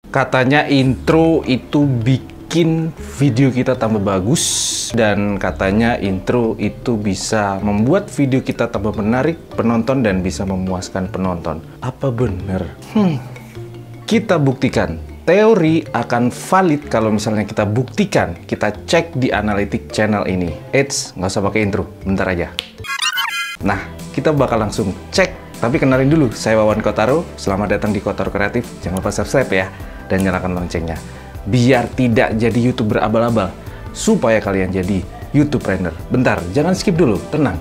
Katanya intro itu bikin video kita tambah bagus, dan katanya intro itu bisa membuat video kita tambah menarik penonton dan bisa memuaskan penonton. Apa bener? Kita buktikan. Teori akan valid kalau misalnya kita buktikan, kita cek di analitik channel ini. Eits, nggak usah pakai intro, bentar aja. Nah, kita bakal langsung cek. Tapi kenalin dulu, saya Wawan Kotaro. Selamat datang di Kotaro Kreatif. Jangan lupa subscribe ya, dan nyalakan loncengnya. Biar tidak jadi YouTuber abal-abal, supaya kalian jadi YouTuber. Bentar, jangan skip dulu. Tenang.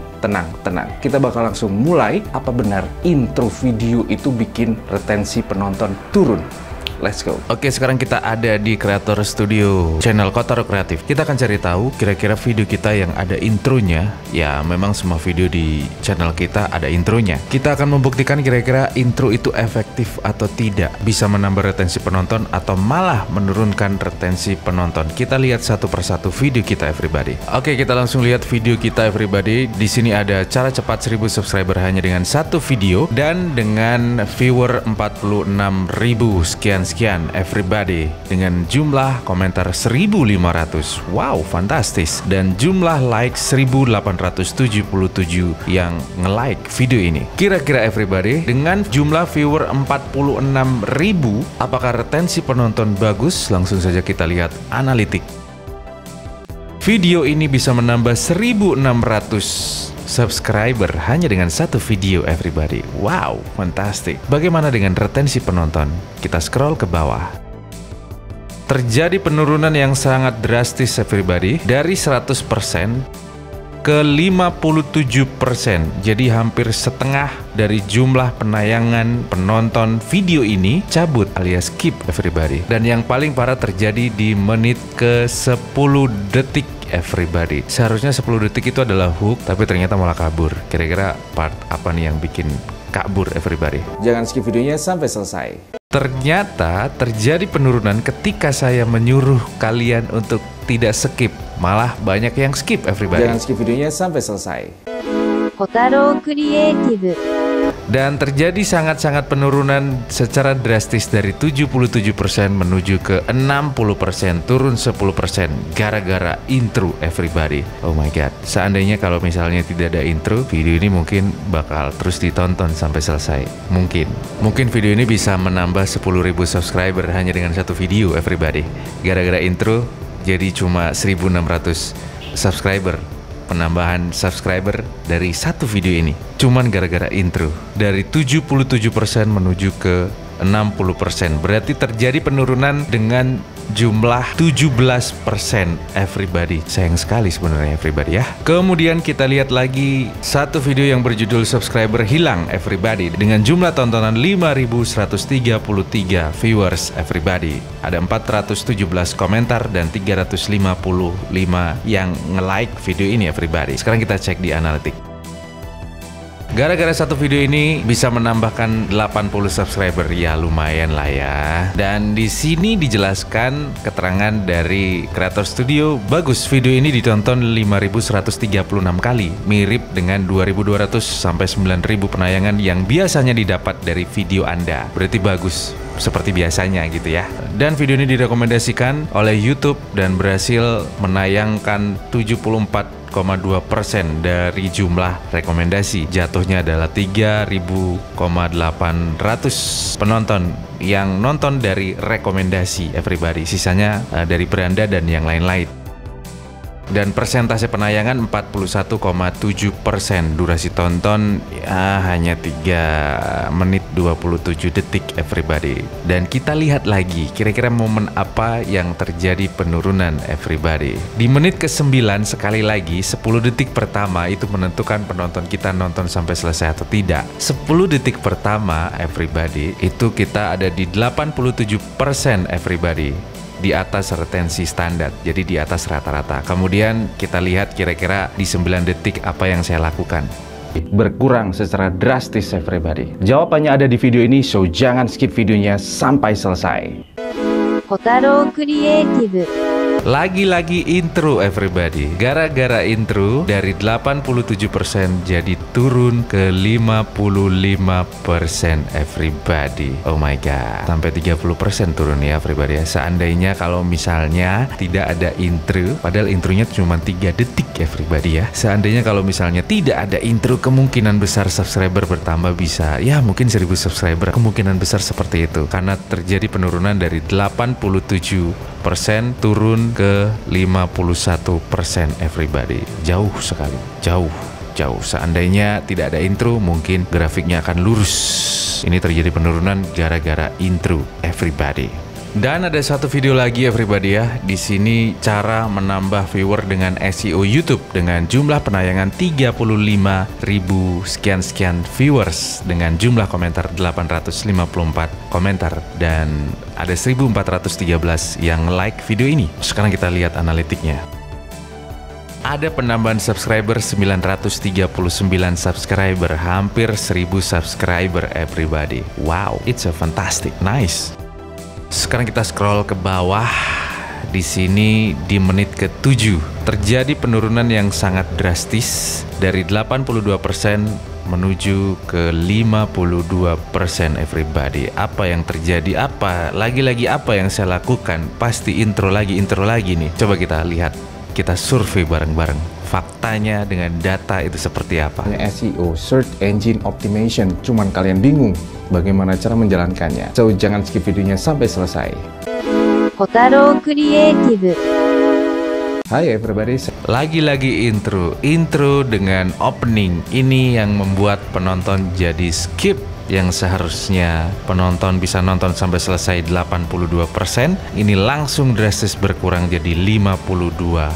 Kita bakal langsung mulai. Apa benar intro video itu bikin retensi penonton turun? Let's go. Oke, sekarang kita ada di Creator Studio, channel Kotaro Kreatif. Kita akan cari tahu kira-kira video kita yang ada intronya. Ya, memang semua video di channel kita ada intronya. Kita akan membuktikan kira-kira intro itu efektif atau tidak, bisa menambah retensi penonton atau malah menurunkan retensi penonton. Kita lihat satu persatu video kita, everybody. Oke, kita langsung lihat video kita, everybody. Di sini ada cara cepat 1000 subscriber hanya dengan satu video dan dengan viewer 46.000 sekian everybody, dengan jumlah komentar 1500. Wow, fantastis. Dan jumlah like 1877 yang nge-like video ini. Kira-kira everybody, dengan jumlah viewer 46.000, apakah retensi penonton bagus? Langsung saja kita lihat analitik. Video ini bisa menambah 1600 subscriber hanya dengan satu video, everybody. Wow, fantastic. Bagaimana dengan retensi penonton? Kita scroll ke bawah. Terjadi penurunan yang sangat drastis, everybody, dari 100% ke 57%. Jadi hampir setengah dari jumlah penayangan penonton video ini cabut alias skip, everybody. Dan yang paling parah terjadi di menit ke 10 detik, everybody. Seharusnya 10 detik itu adalah hook, tapi ternyata malah kabur. Kira-kira part apa nih yang bikin kabur, everybody? Jangan skip videonya sampai selesai. Ternyata terjadi penurunan ketika saya menyuruh kalian untuk tidak skip. Malah banyak yang skip, everybody. Jangan skip videonya sampai selesai. Kotaro Creative. Dan terjadi sangat-sangat penurunan secara drastis dari 77% menuju ke 60%, turun 10% gara-gara intro, everybody. Oh my god. Seandainya kalau misalnya tidak ada intro, video ini mungkin bakal terus ditonton sampai selesai. Mungkin video ini bisa menambah 10.000 subscriber hanya dengan satu video, everybody. Gara-gara intro jadi cuma 1600 subscriber. Penambahan subscriber dari satu video ini cuman gara-gara intro, dari 77% menuju ke 60%. Berarti terjadi penurunan dengan jumlah 17%, everybody. Sayang sekali sebenarnya, everybody ya. Kemudian kita lihat lagi satu video yang berjudul subscriber hilang, everybody, dengan jumlah tontonan 5133 viewers, everybody. Ada 417 komentar dan 355 yang nge-like video ini, everybody. Sekarang kita cek di analitik. Gara-gara satu video ini bisa menambahkan 80 subscriber, ya lumayan lah ya. Dan di sini dijelaskan keterangan dari Creator Studio, bagus, video ini ditonton 5136 kali, mirip dengan 2200 sampai 9000 penayangan yang biasanya didapat dari video Anda. Berarti bagus, seperti biasanya gitu ya. Dan video ini direkomendasikan oleh YouTube dan berhasil menayangkan 74,2% dari jumlah rekomendasi. Jatuhnya adalah 3.800 penonton yang nonton dari rekomendasi, everybody. Sisanya dari beranda dan yang lain-lain. Dan persentase penayangan 41,7%. Durasi tonton ya hanya 3 menit 27 detik, everybody. Dan kita lihat lagi kira-kira momen apa yang terjadi penurunan, everybody. Di menit ke-9 sekali lagi, 10 detik pertama itu menentukan penonton kita nonton sampai selesai atau tidak. 10 detik pertama, everybody, itu kita ada di 87%, everybody. Di atas retensi standar, jadi di atas rata-rata. Kemudian kita lihat kira-kira di 9 detik apa yang saya lakukan. Berkurang secara drastis, everybody. Jawabannya ada di video ini, so jangan skip videonya sampai selesai. Kotaro Creative. Lagi-lagi intro everybody. Gara-gara intro dari 87% jadi turun ke 55% everybody. Oh my god. Sampai 30% turun ya everybody ya. Seandainya kalau misalnya tidak ada intro, padahal intronya cuma 3 detik everybody ya. Seandainya kalau misalnya tidak ada intro, kemungkinan besar subscriber bertambah bisa ya mungkin 1000 subscriber. Kemungkinan besar seperti itu karena terjadi penurunan dari 87% turun ke 51% everybody. Jauh sekali, jauh. Seandainya tidak ada intro, mungkin grafiknya akan lurus. Ini terjadi penurunan gara-gara intro everybody. Dan ada satu video lagi everybody ya. Di sini cara menambah viewer dengan SEO YouTube dengan jumlah penayangan 35.000 sekian viewers dengan jumlah komentar 854 komentar dan ada 1413 yang like video ini. Sekarang kita lihat analitiknya. Ada penambahan subscriber 939 subscriber, hampir 1000 subscriber everybody. Wow, it's a fantastic, nice. Sekarang kita scroll ke bawah. Di sini di menit ke-7 terjadi penurunan yang sangat drastis dari 82% menuju ke 52% everybody. Apa yang terjadi? Lagi-lagi apa yang saya lakukan? Pasti intro lagi nih. Coba kita lihat, kita survei bareng-bareng. Faktanya dengan data itu seperti apa? SEO, Search Engine Optimization, cuman kalian bingung bagaimana cara menjalankannya. So, jangan skip videonya sampai selesai. Kotaro Creative. Hai everybody. Lagi-lagi intro dengan opening. Ini yang membuat penonton jadi skip. Yang seharusnya penonton bisa nonton sampai selesai 82%, ini langsung drastis berkurang jadi 52%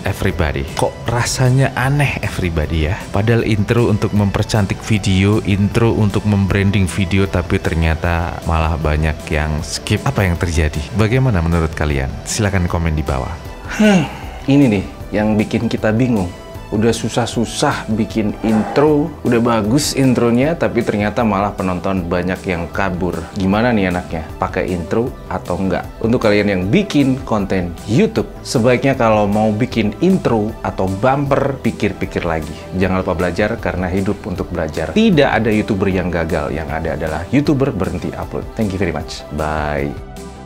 everybody. Kok rasanya aneh everybody ya? Padahal intro untuk mempercantik video, intro untuk membranding video, tapi ternyata malah banyak yang skip. Apa yang terjadi? Bagaimana menurut kalian? Silahkan komen di bawah. Ini nih yang bikin kita bingung. Udah susah-susah bikin intro, udah bagus intronya, tapi ternyata malah penonton banyak yang kabur. Gimana nih anaknya? Pakai intro atau enggak? Untuk kalian yang bikin konten YouTube, sebaiknya kalau mau bikin intro atau bumper, pikir-pikir lagi. Jangan lupa belajar karena hidup untuk belajar. Tidak ada YouTuber yang gagal, yang ada adalah YouTuber berhenti upload. Thank you very much. Bye.